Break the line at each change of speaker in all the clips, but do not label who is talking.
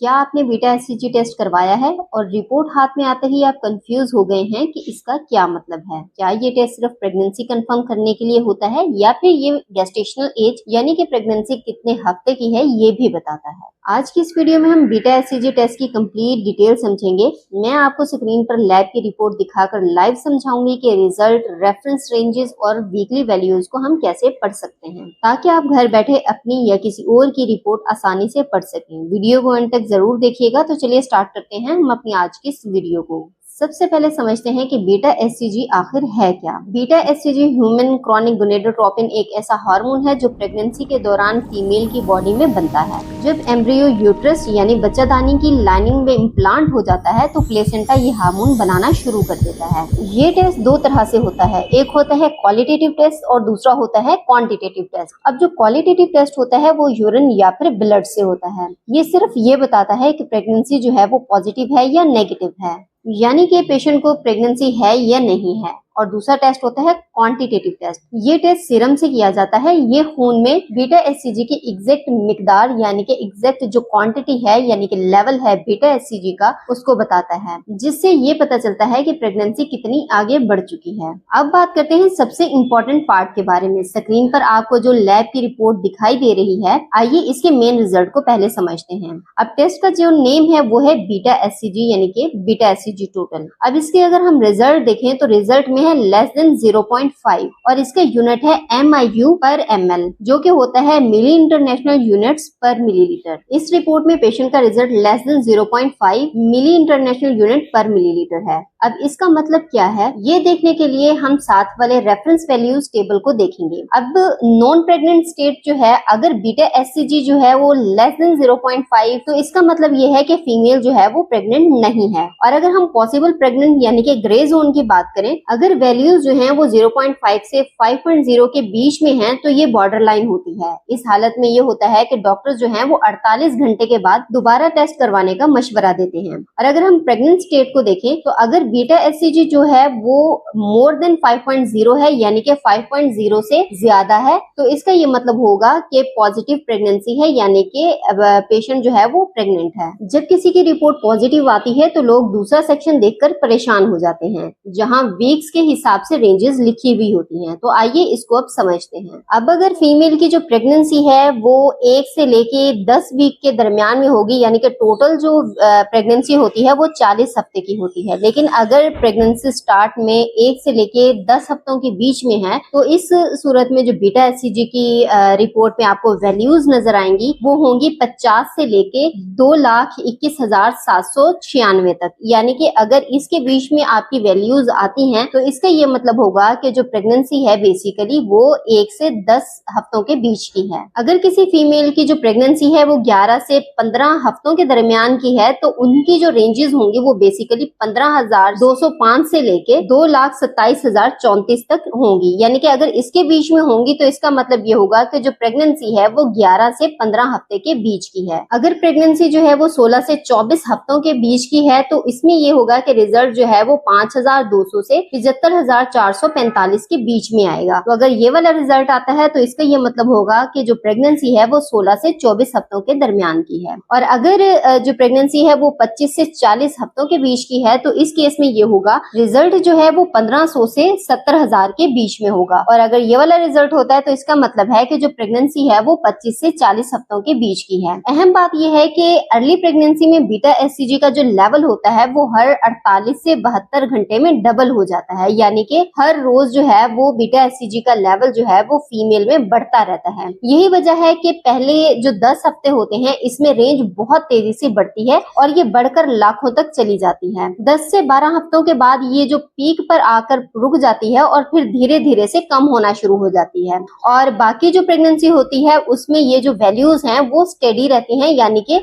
क्या आपने beta HCG test करवाया है और रिपोर्ट हाथ में आते ही आप कंफ्यूज हो गए हैं कि इसका क्या मतलब है? क्या ये टेस्ट सिर्फ प्रेगनेंसी कंफर्म करने के लिए होता है या फिर ये गेस्टेशनल एज यानी कि प्रेगनेंसी कितने हफ्ते की है ये भी बताता है? आज की इस वीडियो में हम बीटा एचसीजी टेस्ट की कंप्लीट डिटेल समझेंगे। मैं आपको स्क्रीन पर लैब की रिपोर्ट दिखाकर लाइव समझाऊंगी कि रिजल्ट, रेफरेंस रेंजेस और वीकली वैल्यूज को हम कैसे पढ़ सकते हैं ताकि आप घर बैठे अपनी या किसी और की रिपोर्ट आसानी से पढ़ सकें। वीडियो को अंत तक जरूर देखिएगा। तो चलिए स्टार्ट करते हैं हम अपनी आज की इस वीडियो को। सबसे पहले समझते हैं कि बीटा एचसीजी आखिर है क्या। Beta HCG human chronic gonadotropin एक ऐसा हार्मोन है जो प्रेगनेंसी के दौरान फीमेल की बॉडी में बनता है। जब एम्ब्रियो यूट्रस यानी बच्चादानी की लाइनिंग में इम्प्लांट हो जाता है तो प्लेसेंटा ये हार्मोन बनाना शुरू कर देता है। ये टेस्ट दो तरह से होता है, एक होता है क्वालिटेटिव टेस्ट और दूसरा होता है क्वांटिटेटिव टेस्ट। अब जो क्वालिटेटिव टेस्ट होता है वो यूरिन या फिर ब्लड से होता है। ये सिर्फ ये बताता है कि प्रेगनेंसी जो है वो पॉजिटिव है या नेगेटिव है, यानी कि पेशेंट को प्रेगनेंसी है या नहीं है। और दूसरा टेस्ट होता है क्वांटिटेटिव टेस्ट। ये टेस्ट सीरम से किया जाता है। ये खून में बीटा एचसीजी की एग्जैक्ट मिकदार यानी कि एग्जैक्ट जो क्वांटिटी है यानी कि लेवल है बीटा एचसीजी का उसको बताता है, जिससे ये पता चलता है कि प्रेगनेंसी कितनी आगे बढ़ चुकी है। अब बात करते हैं सबसे इम्पोर्टेंट पार्ट के बारे में। स्क्रीन पर आपको जो लैब की रिपोर्ट दिखाई दे रही है, आइए इसके मेन रिजल्ट को पहले समझते हैं। अब टेस्ट का जो नेम है वो है बीटा एचसीजी यानी कि बीटा एचसीजी टोटल। अब इसके अगर हम रिजल्ट देखें तो रिजल्ट में है लेस देन 0.5 और इसका यूनिट है MIU पर ml, जो कि होता है मिली इंटरनेशनल यूनिट्स पर मिलीलीटर। इस रिपोर्ट में पेशेंट का रिजल्ट लेस देन 0.5 मिली इंटरनेशनल यूनिट पर मिलीलीटर है। अब इसका मतलब क्या है ये देखने के लिए हम साथ वाले रेफरेंस वैल्यूज टेबल को देखेंगे। अब नॉन प्रेग्नेंट स्टेट जो है, अगर बीटा एचसीजी जो है वो लेस देन 0.5 तो इसका मतलब ये है कि फीमेल जो है वो प्रेग्नेंट नहीं है। और अगर हम पॉसिबल प्रेग्नेंट यानी कि ग्रे जोन की बात करें, अगर वैल्यूज जो हैं वो 0.5 से 5.0 के बीच में हैं तो ये बॉर्डर लाइन होती है। इस हालत में ये होता है कि डॉक्टर जो हैं वो 48 घंटे के बाद दोबारा टेस्ट करवाने का मशवरा देते हैं। और अगर हम प्रेग्नेंट स्टेट को देखें तो अगर बीटा एचसीजी जो है वो मोर देन 5.0 है यानी कि 5.0 से ज्यादा है तो इसका ये मतलब होगा कि पॉजिटिव प्रेगनेंसी है यानी कि पेशेंट जो है वो प्रेग्नेंट है। जब किसी की रिपोर्ट पॉजिटिव आती है तो लोग दूसरा सेक्शन देखकर परेशान हो जाते हैं जहां वीक्स के हिसाब से रेंजेस लिखी हुई होती हैं। तो आइए इसको अब समझते हैं। अब अगर फीमेल की जो प्रेगनेंसी है वो 1 से लेके 10 वीक के दरमियान में होगी यानी कि टोटल जो प्रेगनेंसी होती है वो 40 हफ्ते की होती है, लेकिन अगर प्रेगनेंसी स्टार्ट में 1 से लेके 10 हफ्तों के बीच में है तो इस सूरत में जो बीटा एचसीजी की रिपोर्ट में आपको वैल्यूज नजर आएंगी वो होंगी 50 से लेके 2,21,796 तक। यानी कि अगर इसके बीच में आपकी वैल्यूज आती हैं तो इसका ये मतलब होगा कि जो प्रेगनेंसी है बेसिकली वो 1 से 10 हफ्तों के बीच की है। अगर किसी फीमेल की जो प्रेगनेंसी है वो 11 से 15 हफ्तों के दरमियान की है तो उनकी जो रेंजेस होंगी वो बेसिकली 15,205 से लेके 2,27,034 तक होंगी। यानी कि अगर इसके बीच में होंगी तो इसका मतलब ये होगा कि जो प्रेगनेंसी है वो 11 से 15 हफ्ते के बीच की है। अगर प्रेगनेंसी जो है वो 16 से 24 हफ्तों के बीच की है तो इसमें ये होगा कि रिजल्ट जो है वो 5,200 से 75,445 के बीच में आएगा। तो अगर ये वाला रिजल्ट आता है तो इसका ये मतलब होगा कि जो प्रेगनेंसी है वो 16 से 24 हफ्तों के दरमियान की है। और अगर जो प्रेगनेंसी है वो 25 से 40 हफ्तों के बीच की है तो इस केस में ये होगा रिजल्ट जो है वो 1500 से 70,000 के बीच में होगा। और अगर ये वाला रिजल्ट होता है तो इसका मतलब है कि जो प्रेगनेंसी है वो 25 से 40 हफ्तों के बीच की है। अहम बात यह है कि अर्ली प्रेगनेंसी में बीटा एचसीजी का जो लेवल होता है वो हर 48 से 72 घंटे में डबल हो जाता है, यानी कि हर रोज जो है वो बीटा एचसीजी का लेवल जो है वो फीमेल में बढ़ता रहता है। यही वजह है कि पहले जो 10 हफ्ते होते हैं इसमें रेंज बहुत तेजी से बढ़ती है और ये बढ़कर लाखों तक चली जाती है। 10 से 12 हफ्तों के बाद ये जो पीक पर आकर रुक जाती है और फिर धीरे धीरे से कम होना शुरू हो जाती है। और बाकी जो प्रेगनेंसी होती है उसमें ये जो वैल्यूज हैं वो स्टेडी रहती हैं, यानी कि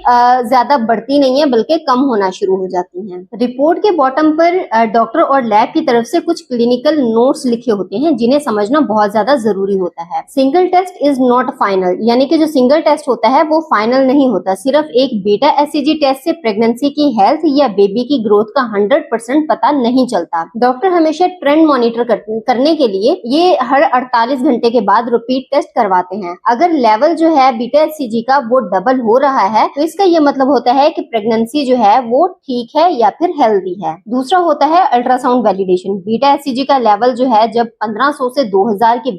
ज्यादा बढ़ती नहीं है बल्कि कम होना शुरू हो जाती हैं। रिपोर्ट के बॉटम पर डॉक्टर और लैब की तरफ से कुछ क्लिनिकल नोट्स लिखे होते हैं जिन्हें समझना बहुत ज्यादा जरूरी होता है। Single test is not final, यानी कि जो सिंगल टेस्ट होता है वो फाइनल नहीं होता। सिर्फ एक बीटा एचसीजी टेस्ट से प्रेगनेंसी की हेल्थ या बेबी की ग्रोथ का 100% 100% पता नहीं चलता। डॉक्टर हमेशा ट्रेंड मॉनिटर करने के लिए ये हर 48 घंटे के बाद रिपीट टेस्ट करवाते हैं। अगर लेवल जो है बीटा एचसीजी का वो डबल हो रहा है तो इसका ये मतलब होता है कि प्रेगनेंसी जो है वो ठीक है या फिर हेल्दी है। दूसरा होता है अल्ट्रासाउंड वैलिडेशन। बीटा एचसीजी का लेवल जो है जब 1500 से 2000 के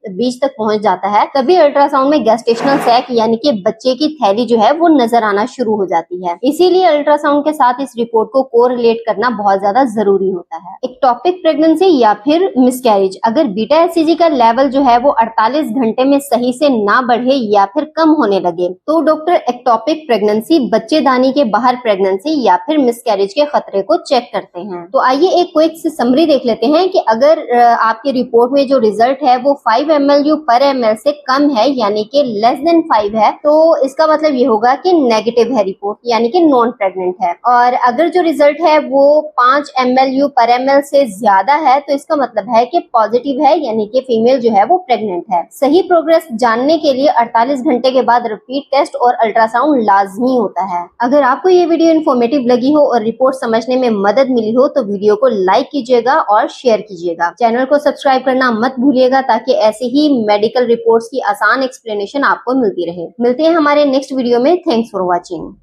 बीच तक पहुंच जाता है तभी अल्ट्रासाउंड में गेस्टेशनल सैक यानी कि बच्चे की थैली जो है वो नजर आना शुरू हो जाती है। इसीलिए अल्ट्रासाउंड के साथ इस रिपोर्ट को कोरिलेट करना बहुत ज्यादा जरूरी होता है। एक्टोपिक प्रेगनेंसी या फिर मिसकैरेज, अगर बीटा एचसीजी का लेवल जो है वो 48 घंटे में सही से ना बढ़े या फिर कम होने लगे तो डॉक्टर एक्टोपिक प्रेगनेंसी, बच्चेदानी के बाहर प्रेगनेंसी या फिर मिसकैरेज के खतरे को चेक करते हैं। तो आइए एक क्विक सी समरी देख लेते हैं कि अगर आपकी रिपोर्ट में जो रिजल्ट है वो 5 ml पर ml से कम है यानी कि लेस देन 5 है तो इसका मतलब ये होगा कि नेगेटिव है रिपोर्ट यानी कि नॉन प्रेग्नेंट है। और अगर जो रिजल्ट है वो 5 ml पर ml से ज्यादा है तो इसका मतलब है कि पॉजिटिव है यानी कि फीमेल जो है वो प्रेग्नेंट है। सही प्रोग्रेस जानने के लिए 48 घंटे के बाद रिपीट टेस्ट और अल्ट्रासाउंड लाजमी होता है। अगर आपको ये वीडियो इन्फॉर्मेटिव लगी हो और रिपोर्ट समझने में मदद मिली हो तो वीडियो को लाइक कीजिएगा और शेयर कीजिएगा। चैनल को सब्सक्राइब करना मत भूलिएगा ताकि ऐसे ही मेडिकल रिपोर्ट्स की आसान एक्सप्लेनेशन आपको मिलती रहे। मिलते हैं हमारे नेक्स्ट वीडियो में। Thanks for watching.